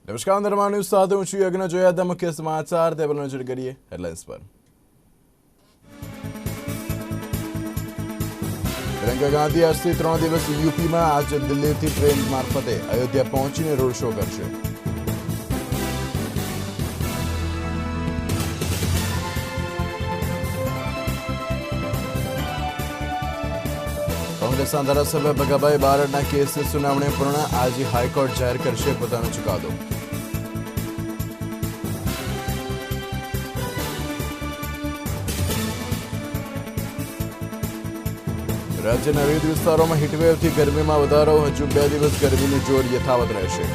નમસ્કાર નિર્માણ ન્યૂઝ સાથે હું છું યજ્ઞ જોયા હતા મુખ્ય સમાચાર તે પર નજર કરીએ હેડલાઇન્સ પર। પ્રિયંકા ગાંધી આજથી 3 દિવસ યુપીમાં आज દિલ્હીથી ટ્રેન મારફતે અયોધ્યા પહોંચીને રોડ શો કરશે। કોંગ્રેસના ધારાસભ્ય ભગાભાઈ બારડના કેસની સુનાવણી પૂર્ણ। આજે હાઈકોર્ટ જાહેર કરશે પોતાનો ચુકાદો। રાજ્યના વિવિધ વિસ્તારોમાં હીટવેવથી ગરમીમાં વધારો। હજુ 2 દિવસ ગરમીની જોર યથાવત રહેશે।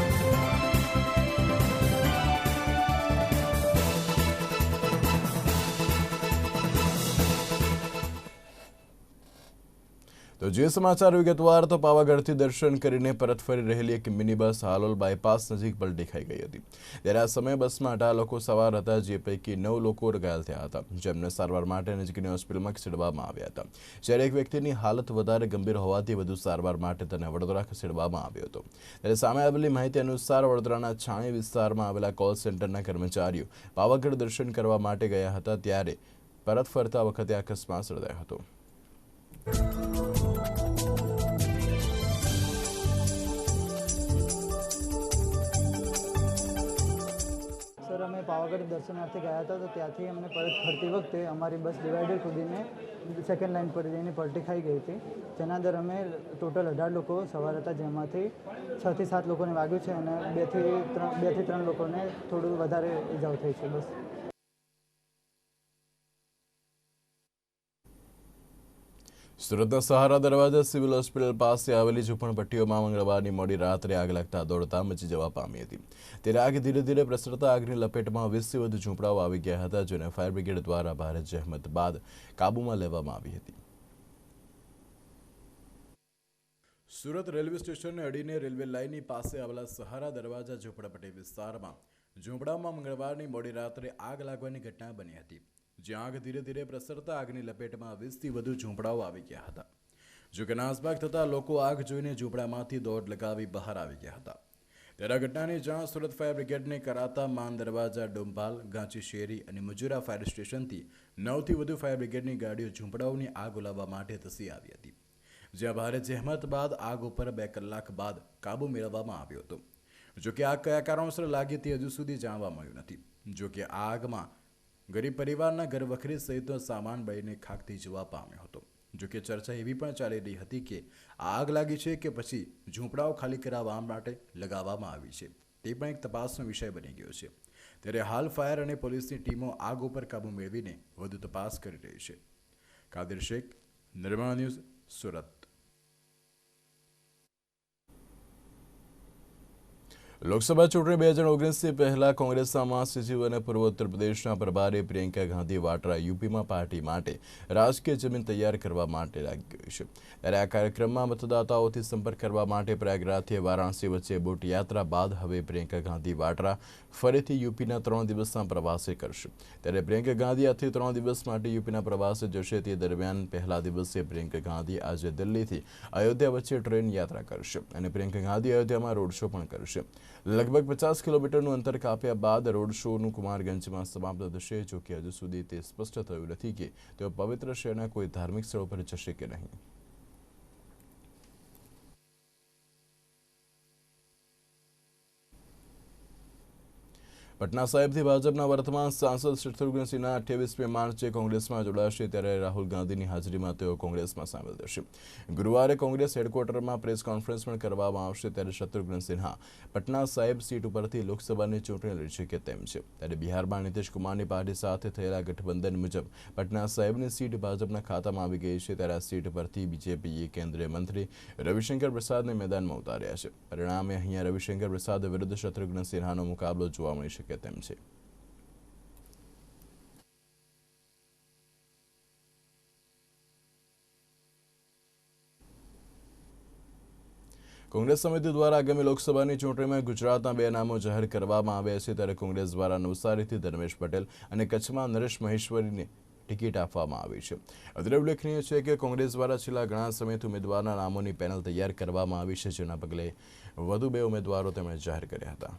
તો જે સમાચાર વિગતવાર તો પાવાગઢથી દર્શન કરીને પરત ફરી રહેલી એક મિની બસ હાલોલ બાયપાસ નજીક પલટી ખાઈ ગઈ હતી। ત્યારે આ સમયે બસમાં 18 લોકો સવાર હતા, જે પૈકી 9 લોકો ઘાયલ થયા હતા, જેમને સારવાર માટે નજીકની હોસ્પિટલમાં ખસેડવામાં આવ્યા હતા। જ્યારે એક વ્યક્તિની હાલત વધારે ગંભીર હોવાથી વધુ સારવાર માટે તેને વડોદરા ખસેડવામાં આવ્યો હતો। ત્યારે સામે આવેલી માહિતી અનુસાર વડોદરાના છાણી વિસ્તારમાં આવેલા કોલ સેન્ટરના કર્મચારીઓ પાવાગઢ દર્શન કરવા માટે ગયા હતા, ત્યારે પરત ફરતા વખતે અકસ્માત સર્જાયો હતો। सर અમે પાવાગઢ દર્શનાર્થે ગયા હતા, તો ત્યાંથી અમને પરત ફરતી વખતે અમારી બસ ડિવાઈડર ખુદીને સેકન્ડ લાઇન પર જઈને પલટી ખાઈ ગઈ હતી। જેના અંદર અમે ટોટલ 18 લોકો સવાર હતા, જેમાંથી 6 થી 7 લોકોને વાગ્યું છે અને 2 થી 3 લોકોને થોડું વધારે ઇજાઓ થઈ છે। બસ સુરતના સહારા દરવાજા સિવિલ હોસ્પિટલ પાસે આવેલી ઝૂંપડપટ્ટીઓમાં મંગળવારની મોડી રાત્રે આગ લાગતા દોડધામ મચી જવા પામી હતી। ત્યારે આગ ધીરે ધીરે પ્રસરતા આગની લપેટમાં 20થી વધુ ઝૂંપડાઓ આવી ગયા હતા, જેને ફાયર બ્રિગેડ દ્વારા ભારે જહેમત બાદ કાબૂમાં લેવામાં આવી હતી। સુરત રેલવે સ્ટેશનને અડીને રેલવે લાઇનની પાસે આવેલા સહારા દરવાજા ઝૂંપડપટ્ટી વિસ્તારમાં ઝૂંપડામાં મંગળવારની મોડી રાત્રે આગ લાગવાની ઘટના બની હતી, જ્યાં આગ ધીરે ધીરે પ્રસરતા આગની લપેટમાં 20થી વધુ ઝૂંપડાઓ આવી ગયા હતા। જોકે નાસભાગ થતા લોકો આગ જોઈને ઝૂંપડામાંથી દોડ લગાવી બહાર આવી ગયા હતા। ત્યારે આ ઘટનાની જાણ સુરત ફાયર બ્રિગેડને કરાતા માન દરવાજા, ડોંભાલ, ગાંચી શેરી અને મુજરા ફાયર સ્ટેશનથી 9થી વધુ ફાયર બ્રિગેડની ગાડીઓ ઝૂંપડાઓની આગ ઓલાવવા માટે ધસી આવી હતી, જ્યાં ભારે જહેમત બાદ આગ ઉપર 2 કલાક બાદ કાબુ મેળવવામાં આવ્યો હતો। જોકે આગ કયા કારણોસર લાગી તે હજુ સુધી જાણવા મળ્યું નથી। જોકે આ આગમાં ગરીબ પરિવારના ઘર વખરી સહિતનો સામાન બળીને ખાક થઈ જવા પામ્યો હતો। જોકે ચર્ચા એવી પણ ચાલી રહી હતી કે આગ લાગી છે કે પછી ઝૂંપડાઓ ખાલી કરાવવા માટે લગાવવામાં આવી છે, તે પણ એક તપાસનો વિષય બની ગયો છે। ત્યારે હાલ ફાયર અને પોલીસની ટીમો આગ ઉપર કાબૂ મેળવીને વધુ તપાસ કરી રહી છે। કાદિર શેખ, નિર્માણ ન્યૂઝ, સુરત। લોકસભા ચૂંટણી 2019થી પહેલા કોંગ્રેસના મહાસચિવ અને પૂર્વ ઉત્તર પ્રદેશના પ્રભારી પ્રિયંકા ગાંધી વાડ્રા યુપીમાં પાર્ટી માટે રાજકીય જમીન તૈયાર કરવા માટે લાગી ગઈ છે। ત્યારે આ કાર્યક્રમમાં મતદાતાઓથી સંપર્ક કરવા માટે પ્રયાગરાજથી વારાણસી વચ્ચે બોટ યાત્રા બાદ હવે પ્રિયંકા ગાંધી વાડ્રા ફરીથી યુપીના 3 દિવસના પ્રવાસે કરશે। ત્યારે પ્રિયંકા ગાંધી આજથી 3 દિવસ માટે યુપીના પ્રવાસે જશે। તે દરમિયાન પહેલા દિવસે પ્રિયંકા ગાંધી આજે દિલ્હીથી અયોધ્યા વચ્ચે ટ્રેન યાત્રા કરશે અને પ્રિયંકા ગાંધી અયોધ્યામાં રોડ શો પણ કરશે। લગભગ 50 કિલોમીટરનું અંતર કાપ્યા બાદ રોડ શોનું કુમારગંજમાં સમાપ્ત થશે। જો કે હજુ સુધી તે સ્પષ્ટ થયું નથી કે તેઓ પવિત્ર શહેરના કોઈ ધાર્મિક સ્થળો પર જશે કે નહીં। પટના સાહેબથી ભાજપના વર્તમાન સાંસદ શત્રુઘ્ન સિન્હા 28મી માર્ચે કોંગ્રેસમાં જોડાશે। ત્યારે રાહુલ ગાંધીની હાજરીમાં તેઓ કોંગ્રેસમાં સામેલ થશે। ગુરુવારે કોંગ્રેસ હેડક્વાર્ટરમાં પ્રેસ કોન્ફરન્સ પણ કરવામાં આવશે। ત્યારે શત્રુઘ્ન સિન્હા પટના સાહેબ સીટ ઉપરથી લોકસભાની ચૂંટણી લડી શકે તેમ છે। ત્યારે બિહારમાં નીતિશ કુમારની પાર્ટી સાથે થયેલા ગઠબંધન મુજબ પટના સાહેબની સીટ ભાજપના ખાતામાં આવી ગઈ છે। ત્યારે આ સીટ પરથી બીજેપીએ કેન્દ્રીય મંત્રી રવિશંકર પ્રસાદને મેદાનમાં ઉતાર્યા છે। પરિણામે અહીંયા રવિશંકર પ્રસાદ વિરુદ્ધ શત્રુઘ્ન સિન્હાનો મુકાબલો જોવા મળી શકે તેમ છે। કોંગ્રેસ સમિતિ દ્વારા આગામી લોકસભાની ચૂંટણીમાં ગુજરાતના 2 નામો જાહેર કરવામાં આવ્યા છે। ત્યારે કોંગ્રેસ દ્વારા નવસારીથી ધર્મેશ પટેલ અને કચ્છમાં નરેશ મહેશ્વરીને ટિકિટ આપવામાં આવી છે। અત્રે ઉલ્લેખનીય છે કે કોંગ્રેસ દ્વારા છેલ્લા ઘણા સમયથી ઉમેદવારના નામોની પેનલ તૈયાર કરવામાં આવી છે, જેના પગલે વધુ 2 ઉમેદવારો તેમણે જાહેર કર્યા હતા।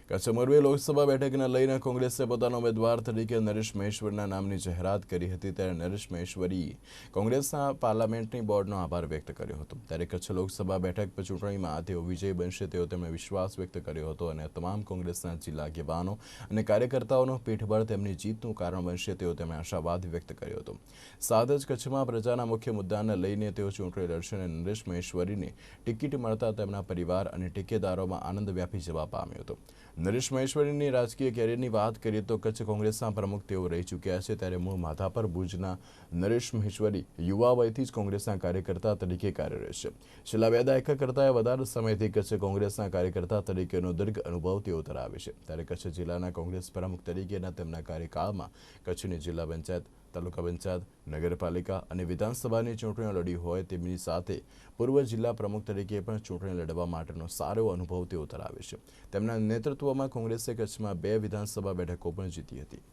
કચ્છ મોરબી લોકસભા બેઠકને લઈને કોંગ્રેસે પોતાના ઉમેદવાર તરીકે નરેશ મહેશ્વરીના નામની જાહેરાત કરી હતી। ત્યારે નરેશ મહેશ્વરીએ કોંગ્રેસના પાર્લામેન્ટની બોર્ડનો આભાર વ્યક્ત કર્યો હતો। ત્યારે કચ્છ લોકસભા બેઠક પર ચૂંટણીમાં તેઓ વિજય બનશે તેવો તેમણે વિશ્વાસ વ્યક્ત કર્યો હતો અને તમામ કોંગ્રેસના જિલ્લા આગેવાનો અને કાર્યકર્તાઓનો પીઠબળ તેમની જીતનું કારણ બનશે તેવો તેમણે આશાવાદ વ્યક્ત કર્યો હતો। સાથે જ કચ્છમાં પ્રજાના મુખ્ય મુદ્દાને લઈને તેઓ ચૂંટણી લડશે અને નરેશ મહેશ્વરીને ટિકિટ મળતા તેમના પરિવાર અને ટેકેદારોમાં આનંદ વ્યાપી જવા પામ્યો હતો। નરેશ મહેશ્વરીની રાજકીય કેરિયરની વાત કરીએ તો કચ્છ કોંગ્રેસના પ્રમુખ તેઓ રહી ચૂક્યા છે। ત્યારે મૂળ માધાપર ભુજના નરેશ મહેશ્વરી યુવા વયથી જ કોંગ્રેસના કાર્યકર્તા તરીકે કાર્યરત છે। છેલ્લા 2 દાયકા કરતાં વધારે સમયથી કચ્છ કોંગ્રેસના કાર્યકર્તા તરીકેનો દીર્ઘ અનુભવ તેઓ ધરાવે છે। ત્યારે કચ્છ જિલ્લાના કોંગ્રેસ પ્રમુખ તરીકેના તેમના કાર્યકાળમાં કચ્છની જિલ્લા પંચાયત, તાલુકા પંચાયત, નગરપાલિકા અને વિધાનસભાની ચૂંટણીઓ લડી હોય તેમની સાથે પૂર્વ જિલ્લા પ્રમુખ તરીકે પણ ચૂંટણી લડવા માટેનો સારો અનુભવ તેઓ ધરાવે છે। તેમના નેતૃત્વમાં કોંગ્રેસે કચ્છમાં 2 વિધાનસભા બેઠકો પણ જીતી હતી।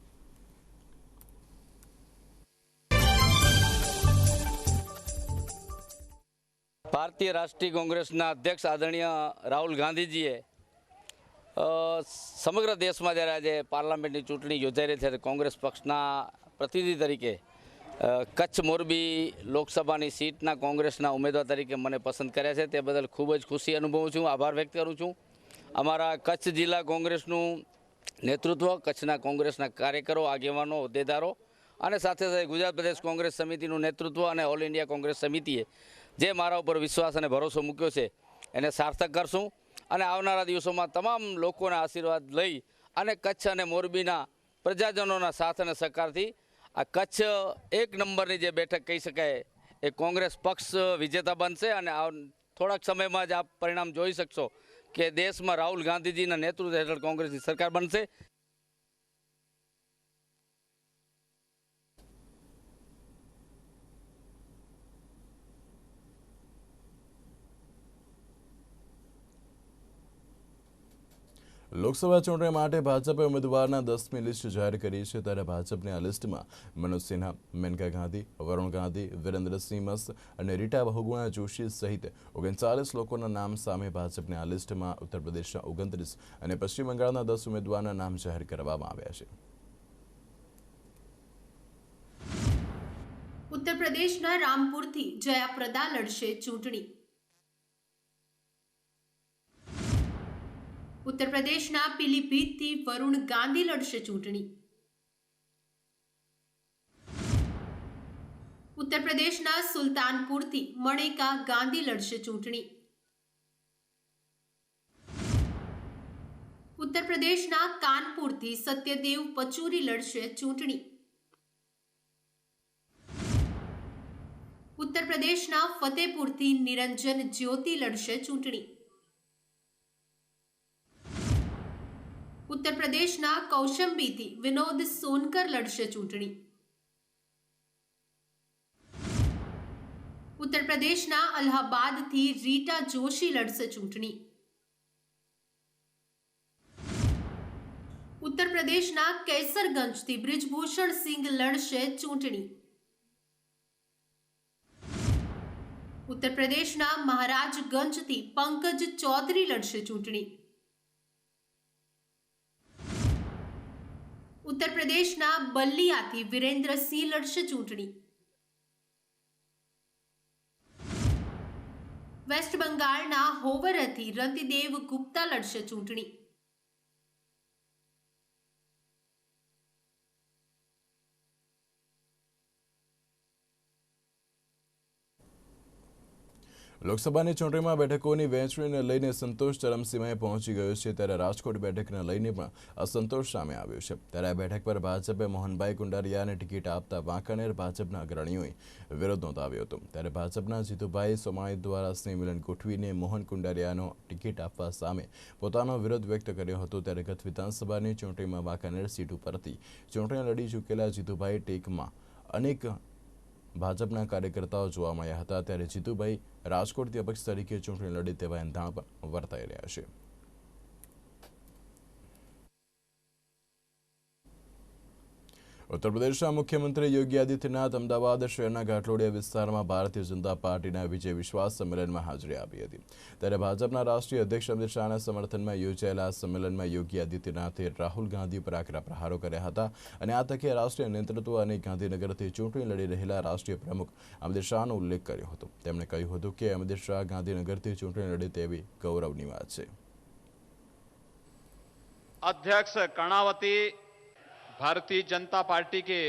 ભારતીય રાષ્ટ્રીય કોંગ્રેસના અધ્યક્ષ આદરણીય રાહુલ ગાંધીજીએ સમગ્ર દેશમાં જ્યારે આજે પાર્લામેન્ટની ચૂંટણી યોજાઈ રહી છે કોંગ્રેસ પક્ષના પ્રતિનિધિ તરીકે કચ્છ મોરબી લોકસભાની સીટના કોંગ્રેસના ઉમેદવાર તરીકે મને પસંદ કર્યા છે તે બદલ ખૂબ જ ખુશી અનુભવું છું, આભાર વ્યક્ત કરું છું। અમારા કચ્છ જિલ્લા કોંગ્રેસનું નેતૃત્વ, કચ્છના કોંગ્રેસના કાર્યકરો, આગેવાનો, હોદ્દેદારો અને સાથે સાથે ગુજરાત પ્રદેશ કોંગ્રેસ સમિતિનું નેતૃત્વ અને ઓલ ઇન્ડિયા કોંગ્રેસ સમિતિએ જે મારા ઉપર વિશ્વાસ અને ભરોસો મૂક્યો છે એને સાર્થક કરશું અને આવનારા દિવસોમાં તમામ લોકોના આશીર્વાદ લઈ અને કચ્છ અને મોરબીના પ્રજાજનોના સાથ અને સહકારથી આ કચ્છ 1 નંબરની જે બેઠક કહી શકાય એ કોંગ્રેસ પક્ષ વિજેતા બનશે અને થોડાક સમયમાં જ આપ પરિણામ જોઈ શકશો કે દેશમાં રાહુલ ગાંધીજીના નેતૃત્વ હેઠળ કોંગ્રેસની સરકાર બનશે। લોકસભા ચૂંટણી માટે ભાજપે ઉમેદવારના 10મી લિસ્ટ જાહેર કરી છે। ત્યારે ભાજપની આ લિસ્ટમાં મનોજ સિન્હા, મેનકા ગાંધી, વરુણ ગાંધી, વિરેન્દ્રસિંહ મસ્ત અને રીટા બહુગુણા જોશી સહિત 39 લોકોના નામ સામે ભાજપની આ લિસ્ટમાં ઉત્તર પ્રદેશના 29 અને પશ્ચિમ બંગાળના 10 ઉમેદવારના નામ જાહેર કરવામાં આવ્યા છે। ઉત્તર પ્રદેશના રામપુરથી જયાપ્રદા લડશે ચૂંટણી। ઉત્તર પ્રદેશના પીલીભીતથી વરુણ ગાંધી લડશે ચૂંટણી। ઉત્તર પ્રદેશના સુલતાનપુરથી મણેકા ગાંધી લડશે ચૂંટણી। ઉત્તર પ્રદેશના કાનપુરથી સત્યદેવ પચુરી લડશે ચૂંટણી। ઉત્તર પ્રદેશના ફતેપુરથી નિરંજન જ્યોતિ લડશે ચૂંટણી। ઉત્તર પ્રદેશના કૌશંબીથી વિનોદ સોનકર લડશે ચૂંટણી। ઉત્તર પ્રદેશના અલ્હાબાદથી રીટા જોશી લડશે ચૂંટણી। ઉત્તર પ્રદેશના કેસરગંજથી બ્રિજભૂષણ સિંઘ લડશે ચૂંટણી। ઉત્તર પ્રદેશના મહારાજગંજથી પંકજ ચૌધરી લડશે ચૂંટણી। ઉત્તર પ્રદેશના બલ્લિયાથી વિરેન્દ્રસિંહ લડશે ચૂંટણી। વેસ્ટ બંગાળના હોવરથી રતિદેવ ગુપ્તા લડશે ચૂંટણી। લોકસભાની ચૂંટણીમાં બેઠકોની વહેંચણીને લઈને સંતોષ ચરમસીમાએ પહોંચી ગયો છે। ત્યારે રાજકોટ બેઠકને લઈને પણ અસંતોષ સામે આવ્યો છે। ત્યારે આ બેઠક પર ભાજપે મોહનભાઈ કુંડારિયાને ટિકિટ આપતા વાંકાનેર ભાજપના અગ્રણીઓએ વિરોધ નોંધાવ્યો હતો। ત્યારે ભાજપના જીતુભાઈ સોમાણી દ્વારા સ્નેહ મિલન ગોઠવીને મોહન કુંડારિયાનો ટિકિટ આપવા સામે પોતાનો વિરોધ વ્યક્ત કર્યો હતો। ત્યારે ગત વિધાનસભાની ચૂંટણીમાં વાંકાનેર સીટ ઉપરથી ચૂંટણી લડી ચૂકેલા જીતુભાઈ ટેકમાં અનેક ભાજપના કાર્યકર્તાઓ જોવા મળ્યા હતા। ત્યારે જીતુભાઈ રાજકોટથી અપક્ષ તરીકે ચૂંટણી લડે તેવા એંધાણ પણ વર્તાઈ રહ્યા છે। ઉત્તર પ્રદેશના મુખ્યમંત્રી યોગી આદિત્યનાથ અમદાવાદ શહેરના ઘાટલોડિયા વિસ્તારમાં ભારતીય જનતા પાર્ટીના વિજય વિશ્વાસ સંમેલનમાં હાજરી આપી હતી। ત્યારે ભાજપના રાષ્ટ્રીય અધ્યક્ષ અમિત શાહના સમર્થનમાં યોજાયેલા આ સંમેલનમાં યોગી આદિત્યનાથે રાહુલ ગાંધી પર આકરા પ્રહારો કર્યા હતા અને આ તકે રાષ્ટ્રીય નેતૃત્વ અને ગાંધીનગરથી ચૂંટણી લડી રહેલા રાષ્ટ્રીય પ્રમુખ અમિત શાહનો ઉલ્લેખ કર્યો હતો। તેમણે કહ્યું હતું કે અમિત શાહ ગાંધીનગરથી ચૂંટણી લડે તેવી ગૌરવની વાત છે। अध्यक्ष कर्णावती भारतीय जनता पार्टी के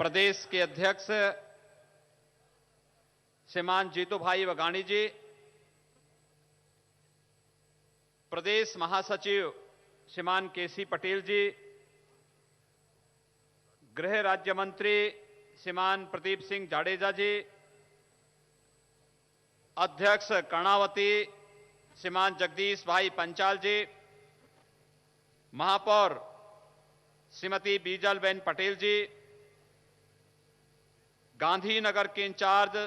प्रदेश के अध्यक्ष श्रीमान जीतूभाई वघाणी जी, प्रदेश महासचिव श्रीमान केसी पटेल जी, गृह राज्य मंत्री श्रीमान प्रदीप सिंह जाडेजा जी, अध्यक्ष कर्णावती श्रीमान जगदीश भाई पंचाल जी, महापौर श्रीमती बीजलबेन पटेल जी, गांधीनगर के इंचार्ज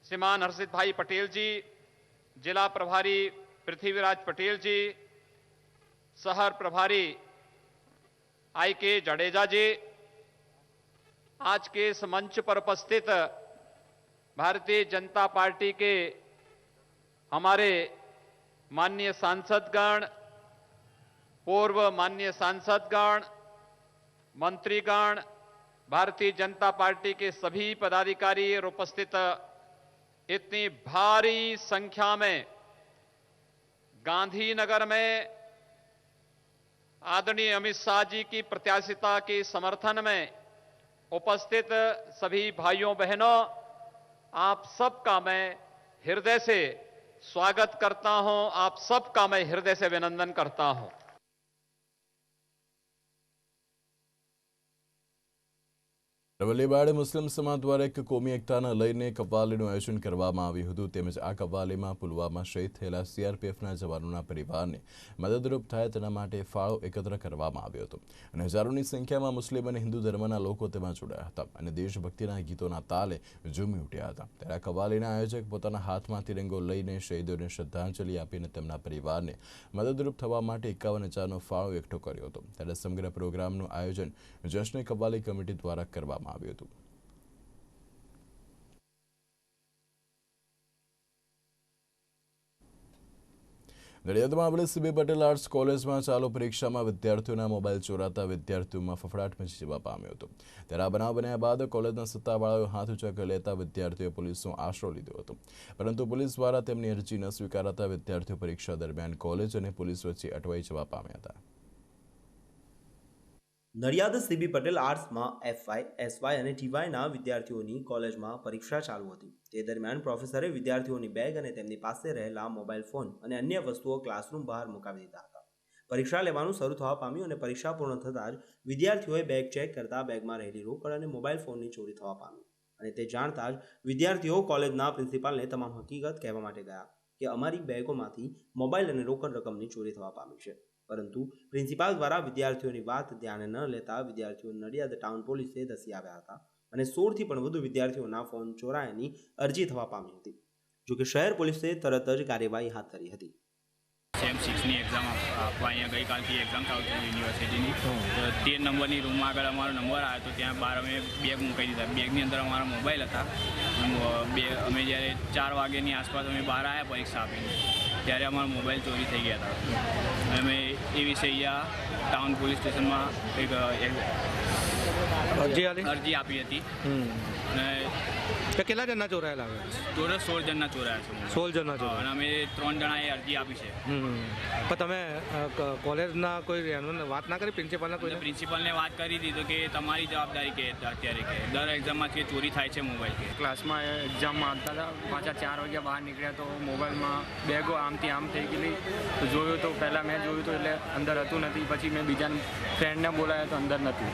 श्रीमान हर्षित भाई पटेल जी, जिला प्रभारी पृथ्वीराज पटेल जी, शहर प्रभारी आई के जडेजा जी, आज के इस मंच पर उपस्थित भारतीय जनता पार्टी के हमारे माननीय सांसदगण, पूर्व माननीय सांसदगण, मंत्रीगण, भारतीय जनता पार्टी के सभी पदाधिकारी और उपस्थित इतनी भारी संख्या में गांधीनगर में आदरणीय अमित शाह जी की प्रत्याशिता के समर्थन में उपस्थित सभी भाइयों बहनों, आप सबका मैं हृदय से स्वागत करता हूं, आप सबका मैं हृदय से अभिनंदन करता हूं। રવલીબાડ મુસ્લિમ સમાજ દ્વારા એક કોમી એકતાને લઈને કવ્વાલીનું આયોજન કરવામાં આવ્યું હતું। તેમજ આ કવ્વાલીમાં પુલવામા શહીદ થયેલા સીઆરપીએફના જવાનોના પરિવારને મદદરૂપ થાય તેના માટે ફાળો એકત્ર કરવામાં આવ્યો હતો અને હજારોની સંખ્યામાં મુસ્લિમ અને હિન્દુ ધર્મના લોકો તેમાં જોડાયા હતા અને દેશભક્તિના ગીતોના તાલે ઝૂમી ઉઠ્યા હતા। ત્યારે આ કવ્વાલીના આયોજક પોતાના હાથમાં તિરંગો લઈને શહીદોને શ્રદ્ધાંજલિ આપીને તેમના પરિવારને મદદરૂપ થવા માટે 51,000નો ફાળો એકઠો કર્યો હતો। ત્યારે સમગ્ર પ્રોગ્રામનું આયોજન જશ્ન કવ્વાલી કમિટી દ્વારા કરવામાં આવ્યું હતું। નડિયાદમાં આવેલી સીબી પટેલ આર્ટ્સ કોલેજમાં ચાલુ પરીક્ષામાં વિદ્યાર્થીઓના મોબાઈલ ચોરાતા વિદ્યાર્થીઓમાં ફફડાટ મચી જવા પામ્યો હતો। ત્યારે આ બનાવ બન્યા બાદ કોલેજના સત્તાવાળાઓએ હાથ ઊંચા કરી લેતા વિદ્યાર્થીઓએ પોલીસનો આશરો લીધો હતો, પરંતુ પોલીસ દ્વારા તેમની અરજી ન સ્વીકારાતા વિદ્યાર્થીઓ પરીક્ષા દરમિયાન કોલેજ અને પોલીસ વચ્ચે અટવાઈ જવા પામ્યા હતા। નડિયાદ સીબી પટેલ આર્ટ્સમાં એફવાય, એસવાય અને ટીવાયના વિદ્યાર્થીઓની કોલેજમાં પરીક્ષા ચાલુ હતી। તે દરમિયાન પ્રોફેસરે વિદ્યાર્થીઓની બેગ અને તેમની પાસે રહેલા મોબાઈલ ફોન અને અન્ય વસ્તુઓ ક્લાસરૂમ બહાર મુકાવી દીધા હતા। પરીક્ષા લેવાનું શરૂ થવા પામ્યું અને પરીક્ષા પૂર્ણ થતાં જ વિદ્યાર્થીઓએ બેગ ચેક કરતા બેગમાં રહેલી રોકડ અને મોબાઈલ ફોનની ચોરી થવા પામી અને તે જાણતા જ વિદ્યાર્થીઓ કોલેજના પ્રિન્સિપાલને તમામ હકીકત કહેવા માટે ગયા કે અમારી બેગોમાંથી મોબાઈલ અને રોકડ રકમની ચોરી થવા પામી છે, પરંતુ પ્રિન્સિપાલ દ્વારા વિદ્યાર્થીઓની વાત ધ્યાને ન લેતા વિદ્યાર્થીઓ નડિયાદ ટાઉન પોલીસે ધસી આવ્યા હતા અને 16થી પણ વધુ વિદ્યાર્થીઓના ફોન ચોરાયાની અરજી થવા પામી હતી। જોકે શહેર પોલીસે તરત જ કાર્યવાહી હાથ ધરી હતી। સેમ 6ની એક્ઝામ આપવા અહીંયા ગઈકાલથી એક્ઝામ ચાલુ થઈ યુનિવર્સિટીની, તો 13 નંબરની રૂમમાં આગળ અમારો નંબર આવ્યો, તો ત્યાં બહાર અમે બેગ મૂકી દીધા। બેગની અંદર અમારા મોબાઈલ હતા। અમે જ્યારે 4 વાગ્યાની આસપાસ અમે બહાર આવ્યા પરીક્ષા આપીને, ત્યારે અમારો મોબાઈલ ચોરી થઈ ગયા હતા। અમે એ વિશે અહીંયા ટાઉન પોલીસ સ્ટેશનમાં એક અરજી આપી હતી અને તો કેટલા જણના ચોરાયેલા આવે? ટોટલ 16 જણના ચોરાયા છે। 16 જણના ચોરાયા અને અમે 3 જણાએ અરજી આપી છે। પણ તમે કોલેજના કોઈ વાત ના કરી પ્રિન્સિપાલના? કોઈ પ્રિન્સિપાલને વાત કરી દીધું કે તમારી જવાબદારી કે અત્યારે કે દર એક્ઝામમાંથી ચોરી થાય છે મોબાઈલ કે ક્લાસમાં એક્ઝામમાં આવતા હતા, પાછા 4 વાગ્યા બહાર નીકળ્યા તો મોબાઈલમાં બેગો આમથી આમ થઈ ગયેલી, તો જોયું તો પહેલાં મેં જોયું તો એટલે અંદર હતું નથી, પછી મેં બીજા ફ્રેન્ડને બોલાવ્યા તો અંદર નહોતું,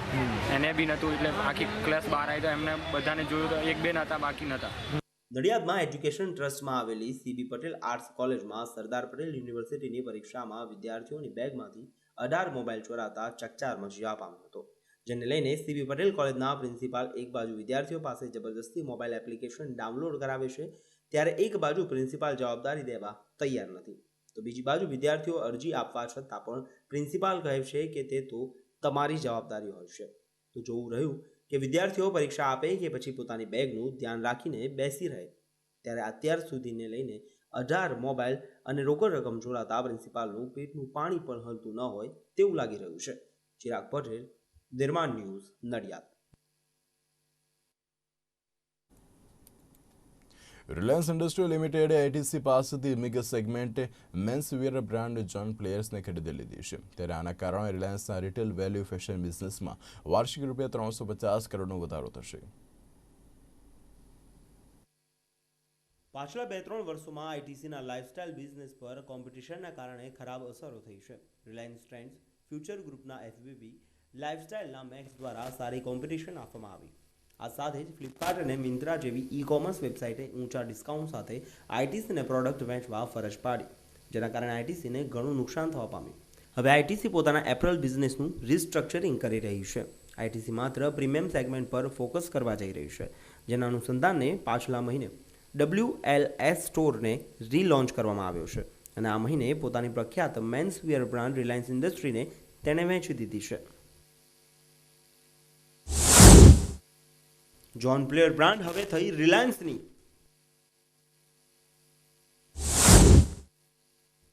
એને બી નહોતું, એટલે આખી ક્લાસ બહાર આવી તો એમને બધાને જોયું તો 1-2 નહોતા, બાકી નહોતા। નડિયાદમાં એજ્યુકેશન ટ્રસ્ટમાં આવેલી સીબી પટેલ આર્ટ્સ કોલેજમાં સરદાર પટેલ યુનિવર્સિટીની પરીક્ષામાં વિદ્યાર્થીઓની બેગમાંથી 18 મોબાઈલ ચોરાતા ચકચાર મચી પામ્યો હતો, જેને લઈને સીબી પટેલ કોલેજના પ્રિન્સિપાલ એક બાજુ વિદ્યાર્થીઓ પાસે જબરદસ્તી મોબાઈલ એપ્લિકેશન ડાઉનલોડ કરાવે છે, ત્યારે એક બાજુ પ્રિન્સિપાલ જવાબદારી દેવા તૈયાર નથી, તો બીજી બાજુ વિદ્યાર્થીઓ અરજી આપવા છતાં પણ પ્રિન્સિપાલ કહે છે કે તે તો તમારી જવાબદારી હોય છે. તો જોવું રહ્યું કે વિદ્યાર્થીઓ પરીક્ષા આપે કે પછી પોતાની બેગનું ધ્યાન રાખીને બેસી રહે. ત્યારે અત્યાર સુધીને લઈને 18 મોબાઈલ અને રોકડ રકમ જોડાતા પ્રિન્સિપાલનું પેટનું પાણી પણ હલતું ન હોય તેવું લાગી રહ્યું છે. ચિરાગ પટેલ, નિર્માણ ન્યૂઝ, નડિયાદ. રિલાયન્સ ઇન્ડસ્ટ્રીઝ લિમિટેડે આઈટીસી પાસેથી ઇમિગસ સેગમેન્ટ મેન્સવેર બ્રાન્ડ જોન પ્લેયર્સને ખરીદી લીધી છે. ત્યારે આના કારણે રિલાયન્સના રિટેલ વેલ્યુ ફેશન બિઝનેસમાં વાર્ષિક રૂપિયા 350 કરોડનો વધારો થશે. પાછલા 2-3 વર્ષોમાં આઈટીસીના લાઇફસ્ટાઇલ બિઝનેસ પર કોમ્પિટિશનના કારણે ખરાબ અસરો થઈ છે. રિલાયન્સ ટ્રેન્ડ્સ, ફ્યુચર ગ્રુપના એફબીબી, લાઇફસ્ટાઇલના મેક્સ દ્વારા સારી કોમ્પિટિશન આપવામાં આવી. આ સાથે જ ફ્લિપકાર્ટ અને મિન્ત્રા જેવી ઈ કોમર્સ વેબસાઇટે ઊંચા ડિસ્કાઉન્ટ સાથે આઈટીસીને પ્રોડક્ટ વેચવા ફરજ પાડી, જેના કારણે આઈટીસીને ઘણું નુકસાન થવા પામ્યું. હવે આઈટીસી પોતાના એપરલ બિઝનેસનું રિસ્ટ્રક્ચરિંગ કરી રહી છે. આઈટીસી માત્ર પ્રીમિયમ સેગમેન્ટ પર ફોકસ કરવા જઈ રહી છે, જેના અનુસંધાને પાછલા મહિને WLS સ્ટોરને રીલોન્ચ કરવામાં આવ્યો છે અને આ મહિને પોતાની પ્રખ્યાત મેન્સવેર બ્રાન્ડ રિલાયન્સ ઇન્ડસ્ટ્રીને તેણે વેચી દીધી છે. જોન પ્લેયર બ્રાન્ડ હવે થઈ રિલાયન્સની.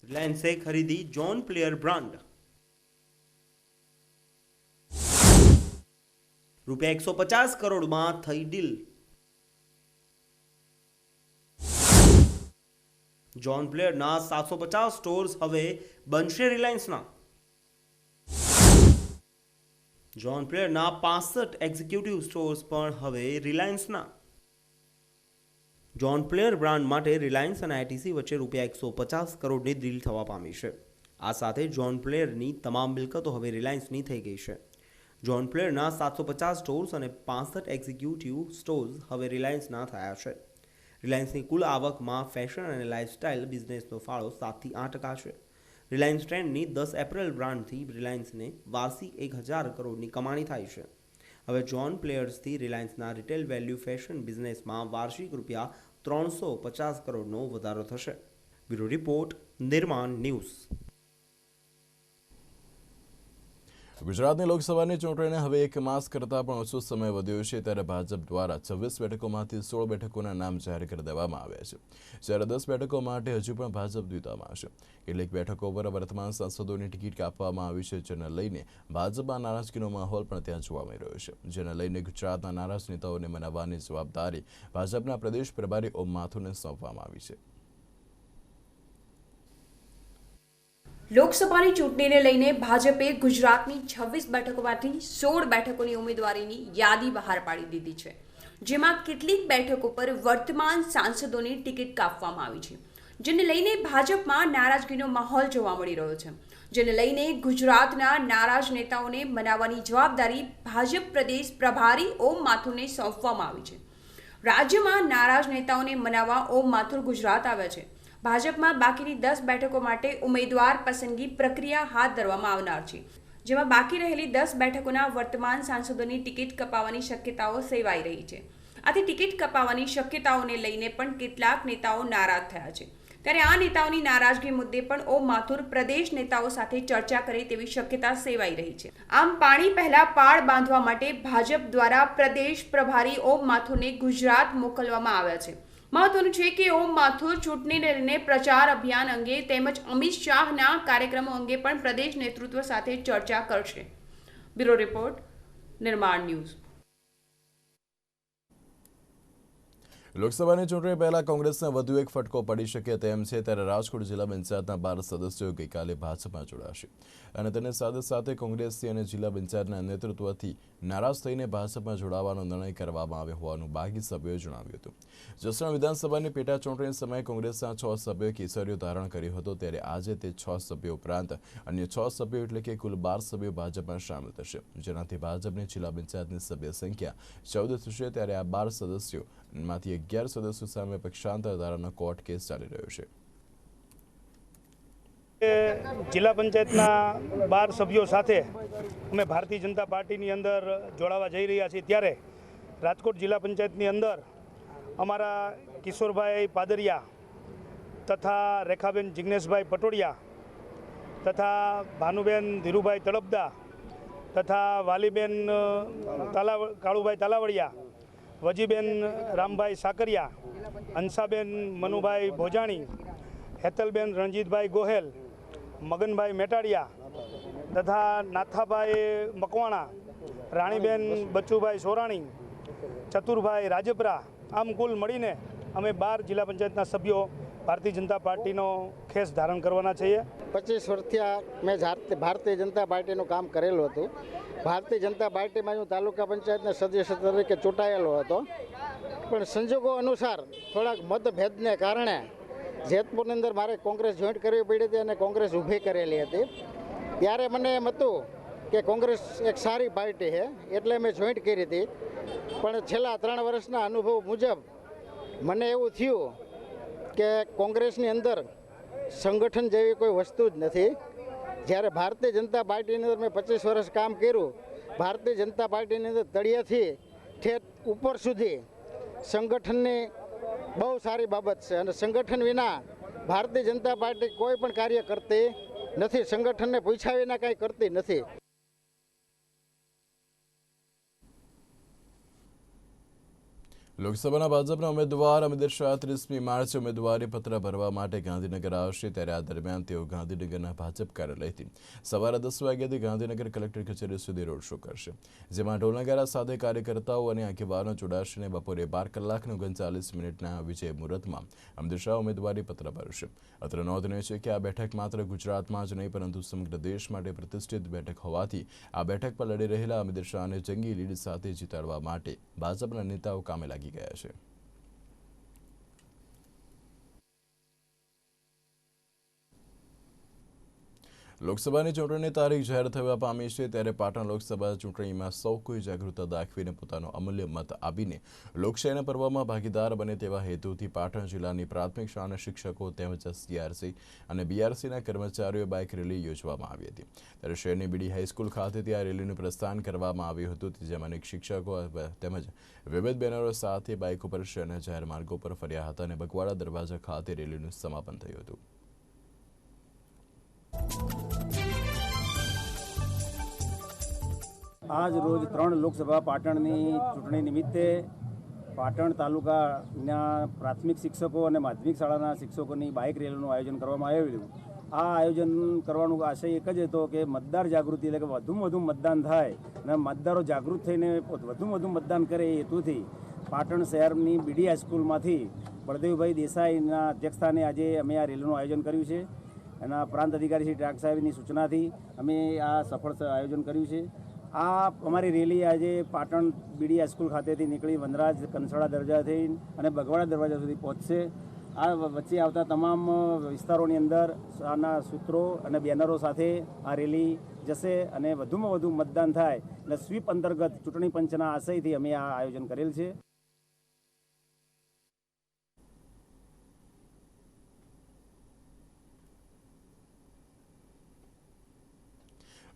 રિલાયન્સે ખરીદી જોન પ્લેયર બ્રાન્ડ. રૂપિયા 150 કરોડમાં થઈ ડીલ. જોન પ્લેયરના 750 સ્ટોર્સ હવે બનશે રિલાયન્સના. જોન પ્લેયરના 65 એક્ઝિક્યુટિવ સ્ટોર્સ પણ હવે રિલાયન્સના. જોન પ્લેયર બ્રાન્ડ માટે રિલાયન્સ અને આઈટીસી વચ્ચે રૂપિયા 150 કરોડની ડીલ થવા પામી છે. આ સાથે જોન પ્લેયરની તમામ મિલકતો હવે રિલાયન્સની થઈ ગઈ છે. જોન પ્લેયરના 750 સ્ટોર્સ અને 65 એક્ઝિક્યુટિવ સ્ટોર્સ હવે રિલાયન્સના થયા છે. રિલાયન્સની કુલ આવકમાં ફેશન અને લાઇફસ્ટાઇલ બિઝનેસનો ફાળો 7-8% છે. રિલાયન્સ ટ્રેન્ડની 10 એપ્રિલ બ્રાન્ડથી રિલાયન્સને વાર્ષિક 1000 કરોડની કમાણી થાય છે. હવે જોન પ્લેયર્સથી રિલાયન્સના રિટેલ વેલ્યુ ફેશન બિઝનેસમાં વાર્ષિક રૂપિયા 350 કરોડનો વધારો થશે. બ્યુરો રિપોર્ટ, નિર્માણ ન્યૂઝ. ગુજરાતની લોકસભાની ચૂંટણીને હવે 1 માસ કરતાં પણ ઓછો સમય વધ્યો છે. ત્યારે ભાજપ દ્વારા 26 બેઠકોમાંથી 16 બેઠકોના નામ જાહેર કરી દેવામાં આવ્યા છે, જ્યારે 10 બેઠકો માટે હજુ પણ ભાજપ દ્વિધામાં છે. કેટલીક બેઠકો પર વર્તમાન સાંસદોની ટિકિટ કાપવામાં આવી છે, જેને લઈને ભાજપમાં નારાજગીનો માહોલ પણ ત્યાં જોવા મળી રહ્યો છે. જેને લઈને ગુજરાતના નારાજ નેતાઓને મનાવવાની જવાબદારી ભાજપના પ્રદેશ પ્રભારી ઓમ માથુરને સોંપવામાં આવી છે. લોકસભાની ચૂંટણીને લઈને ભાજપે ગુજરાતની 26 બેઠકોમાંથી 16 બેઠકોની ઉમેદવારીની યાદી બહાર પાડી દીધી છે, જેમાં કેટલીક બેઠકો પર વર્તમાન સાંસદોની ટિકિટ કાપવામાં આવી છે, જેને લઈને ભાજપમાં નારાજગીનો માહોલ જોવા મળી રહ્યો છે. જેને લઈને ગુજરાતના નારાજ નેતાઓને મનાવવાની જવાબદારી ભાજપ પ્રદેશ પ્રભારી ઓમ માથુરને સોંપવામાં આવી છે. રાજ્યમાં નારાજ નેતાઓને મનાવવા ઓમ માથુર ગુજરાત આવ્યા છે. ભાજપમાં બાકીની 10 બેઠકો માટે ઉમેદવાર પસંદગી પ્રક્રિયા હાથ ધરવામાં આવનાર છે, જેમાં બાકી રહેલી 10 બેઠકોના વર્તમાન સાંસદોની ટિકિટ કપાવવાની શક્યતાઓ સેવાઈ રહી છે. આથી ટિકિટ કપાવવાની શક્યતાઓને લઈને પણ કેટલાક નેતાઓ નારાજ થયા છે. ત્યારે આ નેતાઓની નારાજગી મુદ્દે પણ ઓમ માથુર પ્રદેશ નેતાઓ સાથે ચર્ચા કરે તેવી શક્યતા સેવાઈ રહી છે. આમ પાણી પહેલા પાળ બાંધવા માટે ભાજપ દ્વારા પ્રદેશ પ્રભારી ઓમ માથુરને ગુજરાત મોકલવામાં આવ્યા છે. મહત્વનું છે કે ઓમ માથુર ચૂંટણીને લઈને પ્રચાર અભિયાન અંગે તેમજ અમિત શાહના કાર્યક્રમો અંગે પણ પ્રદેશ નેતૃત્વ સાથે ચર્ચા કરશે. બ્યુરો રિપોર્ટ, નિર્માણ ન્યૂઝ. લોકસભાની ચૂંટણી પહેલા કોંગ્રેસને વધુ એક ફટકો પડી શકે તેમ છે. ત્યારે રાજકોટ જિલ્લા પંચાયતના 12 સદસ્યો ગઈકાલે ભાજપમાં જોડાશે અને તેને સાથે સાથે કોંગ્રેસથી અને જિલ્લા પંચાયતના નેતૃત્વથી નારાજ થઈને ભાજપમાં જોડાવાનો નિર્ણય કરવામાં આવ્યો હોવાનું બાકી સભ્યોએ જણાવ્યું હતું. જસદણ વિધાનસભાની પેટા ચૂંટણી સમયે કોંગ્રેસના 6 સભ્યોએ કેસરીઓ ધારણ કર્યો હતો, ત્યારે આજે તે 6 સભ્યો ઉપરાંત અન્ય 6 સભ્યો એટલે કે કુલ 12 સભ્યો ભાજપમાં સામેલ થશે, જેનાથી ભાજપની જિલ્લા પંચાયતની સભ્ય સંખ્યા 14 થશે. ત્યારે આ 12 સદસ્યોમાંથી 11 સદસ્યો સામે પક્ષાંતર ધારાનો કોર્ટ કેસ ચાલી રહ્યો છે. જિલ્લા પંચાયતના 12 સભ્યો સાથે અમે ભારતીય જનતા પાર્ટીની અંદર જોડાવા જઈ રહ્યા છીએ. ત્યારે રાજકોટ જિલ્લા પંચાયતની અંદર અમારા કિશોરભાઈ પાદરિયા તથા રેખાબેન જિગ્નેશભાઈ પટોડિયા તથા ભાનુબેન ધીરુભાઈ તળપદા તથા વાલીબેન કાળુભાઈ તાલાવડિયા, વજીબેન રામભાઈ સાકરિયા, હંસાબેન મનુભાઈ ભોજાણી, હેતલબેન રણજીતભાઈ ગોહેલ, મગનભાઈ મેટાડિયા તથા નાથાભાઈ મકવાણા, રાણીબેન બચ્ચુભાઈ સોરાણી, ચતુરભાઈ રાજપરા, આમ કુલ મળીને અમે 12 જિલ્લા પંચાયતના સભ્યો ભારતીય જનતા પાર્ટીનો ખેસ ધારણ કરવાના છીએ. 25 વર્ષથી મેં ભારતીય જનતા પાર્ટીનું કામ કરેલું હતું. ભારતીય જનતા પાર્ટીમાં હું તાલુકા પંચાયતના સદસ્ય તરીકે ચૂંટાયેલો હતો, પણ સંજોગો અનુસાર થોડાક મતભેદને કારણે જેતપુરની અંદર મારે કોંગ્રેસ જોઈન્ટ કરવી પડી હતી અને કોંગ્રેસ ઊભી કરેલી હતી. ત્યારે મને એમ હતું કે કોંગ્રેસ એક સારી પાર્ટી છે એટલે મેં જોઈન્ટ કરી હતી, પણ છેલ્લા 3 વર્ષના અનુભવ મુજબ મને એવું થયું કે કોંગ્રેસની અંદર સંગઠન જેવી કોઈ વસ્તુ જ નથી. જ્યારે ભારતીય જનતા પાર્ટીની અંદર મેં 25 વર્ષ કામ કર્યું, ભારતીય જનતા પાર્ટીની અંદર તળિયેથી ઠેઠ ઉપર સુધી સંગઠનની બહુ સારી બાબત છે અને સંગઠન વિના ભારતીય જનતા પાર્ટી કોઈ પણ કાર્ય કરતી નથી, સંગઠનને પૂછ્યા વિના કાંઈ કરતી નથી. લોકસભાના ભાજપના ઉમેદવાર અમિત શાહ 30મી માર્ચે ઉમેદવારી પત્ર ભરવા માટે ગાંધીનગર આવશે, ત્યારે આ દરમિયાન તેઓ ગાંધીનગરના ભાજપ કાર્યાલયથી સવારે 10 વાગ્યાથી ગાંધીનગર કલેક્ટર કચેરી સુધી રોડ શો કરશે, જેમાં ઢોલનગારા સાથે કાર્યકર્તાઓ અને આગેવાનો જોડાશે અને બપોરે 12 કલાકનું 39 મિનિટના વિજય મુહૂર્તમાં અમિત શાહ ઉમેદવારી પત્ર ભરશે. અત્રે નોંધનીય છે કે આ બેઠક માત્ર ગુજરાતમાં જ નહીં પરંતુ સમગ્ર દેશ માટે પ્રતિષ્ઠિત બેઠક હોવાથી આ બેઠક પર લડી રહેલા અમિત શાહને જંગી લીડ સાથે જીતાડવા માટે ભાજપના નેતાઓ કામે લાગી ગયા છે. લોકસભાની ચૂંટણીની તારીખ જાહેર થવા પામી છે, ત્યારે પાટણ લોકસભા ચૂંટણીમાં સૌ કોઈ જાગૃતતા દાખવીને પોતાનો અમૂલ્ય મત આપીને લોકશાહીના પર્વમાં ભાગીદાર બને તેવા હેતુથી પાટણ જિલ્લાની પ્રાથમિક શાળાના શિક્ષકો તેમજ CRC અને BRCના કર્મચારીઓ બાઇક રેલી યોજવામાં આવી હતી. ત્યારે શહેરની બીડી હાઈસ્કૂલ ખાતેથી આ રેલીનું પ્રસ્થાન કરવામાં આવ્યું હતું, જેમાં અનેક શિક્ષકો તેમજ વિવિધ બેનરો સાથે બાઇક ઉપર શહેરના જાહેર માર્ગો પર ફર્યા હતા અને બગવાડા દરવાજા ખાતે રેલીનું સમાપન થયું હતું. આજ રોજ 3 લોકસભા પાટણની ચૂંટણી નિમિત્તે પાટણ તાલુકાના પ્રાથમિક શિક્ષકો અને માધ્યમિક શાળાના શિક્ષકોની બાઇક રેલીનું આયોજન કરવામાં આવેલું. આ આયોજન કરવાનો આશય એક જ હતો કે મતદાર જાગૃતિ, એટલે કે વધુમાં વધુ મતદાન થાય અને મતદારો જાગૃત થઈને વધુમાં વધુ મતદાન કરે એ હેતુથી પાટણ શહેરની બીડી હાઈસ્કૂલમાંથી બળદેવભાઈ દેસાઈના અધ્યક્ષસ્થાને આજે અમે આ રેલીનું આયોજન કર્યું છે. એના પ્રાંત અધિકારી શ્રી ટ્રાક સાહેબની સૂચનાથી અમે આ સફળ આયોજન કર્યું છે. આ અમારી રેલી આજે પાટણ બીડી હાઈસ્કૂલ ખાતેથી નીકળી વનરાજ કંસાળા દરવાજાથી અને બગવાડા દરવાજા સુધી પહોંચશે. આ વચ્ચે આવતા તમામ વિસ્તારોની અંદર આના સૂત્રો અને બેનરો સાથે આ રેલી જશે અને વધુમાં વધુ મતદાન થાય એટલે સ્વીપ અંતર્ગત ચૂંટણી પંચના આશયથી અમે આ આયોજન કરેલ છે.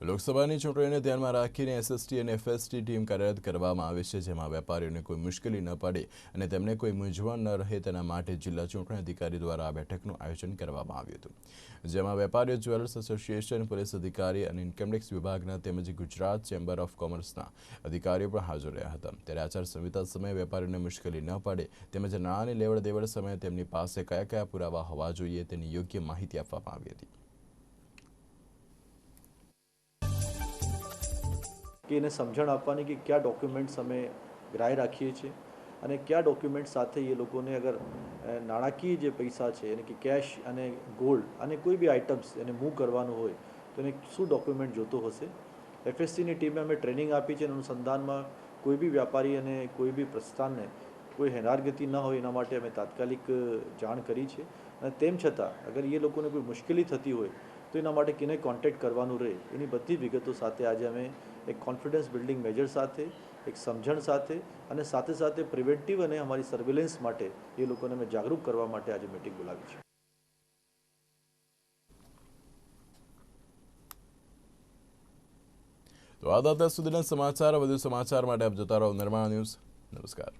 લોકસભાની ચૂંટણીને ધ્યાનમાં રાખીને SST અને FST ટીમ કાર્યરત કરવામાં આવી છે, જેમાં વેપારીઓને કોઈ મુશ્કેલી ન પડે અને તેમને કોઈ મૂંઝવણ ન રહે તેના માટે જિલ્લા ચૂંટણી અધિકારી દ્વારા આ બેઠકનું આયોજન કરવામાં આવ્યું હતું, જેમાં વેપારીઓ, જ્વેલર્સ એસોસિએશન, પોલીસ અધિકારી અને ઇન્કમટેક્સ વિભાગના તેમજ ગુજરાત ચેમ્બર ઓફ કોમર્સના અધિકારીઓ પણ હાજર રહ્યા હતા. ત્યારે આચારસંહિતા સમયે વેપારીઓને મુશ્કેલી ન પડે તેમજ નાણાંની લેવડ દેવડ સમયે તેમની પાસે કયા કયા પુરાવા હોવા જોઈએ તેની યોગ્ય માહિતી આપવામાં આવી હતી. કે એને સમજણ આપવાની કે કયા ડોક્યુમેન્ટ્સ અમે ગ્રાહ્ય રાખીએ છીએ અને કયા ડોક્યુમેન્ટ સાથે એ લોકોને અગર નાણાકીય જે પૈસા છે એને કે કેશ અને ગોલ્ડ અને કોઈ બી આઇટમ્સ એને મૂવ કરવાનું હોય તો એને શું ડોક્યુમેન્ટ જોતો હશે. FSTની ટીમે અમે ટ્રેનિંગ આપી છે. અનુસંધાનમાં કોઈ બી વ્યાપારી અને કોઈ બી પ્રસ્થાનને કોઈ હેરાનગતિ ન હોય એના માટે અમે તાત્કાલિક જાણ કરી છે. અને તેમ છતાં અગર એ લોકોને કોઈ મુશ્કેલી થતી હોય તો એના માટે કેને કોન્ટેક્ટ કરવાનું રહે એની બધી વિગતો સાથે આજે અમે એક કોન્ફિડન્સ બિલ્ડિંગ મેજર સાથે, એક સમજણ સાથે અને સાથે સાથે પ્રિવેન્ટિવ અને અમારી સર્વેલન્સ માટે એ લોકોને અમે જાગૃત કરવા માટે આજે મીટિંગ બોલાવી છે. તો આ હતા સુધીના સમાચાર. વધુ સમાચાર માટે આપ જોતા રહો નિર્માણ ન્યૂઝ. નમસ્કાર.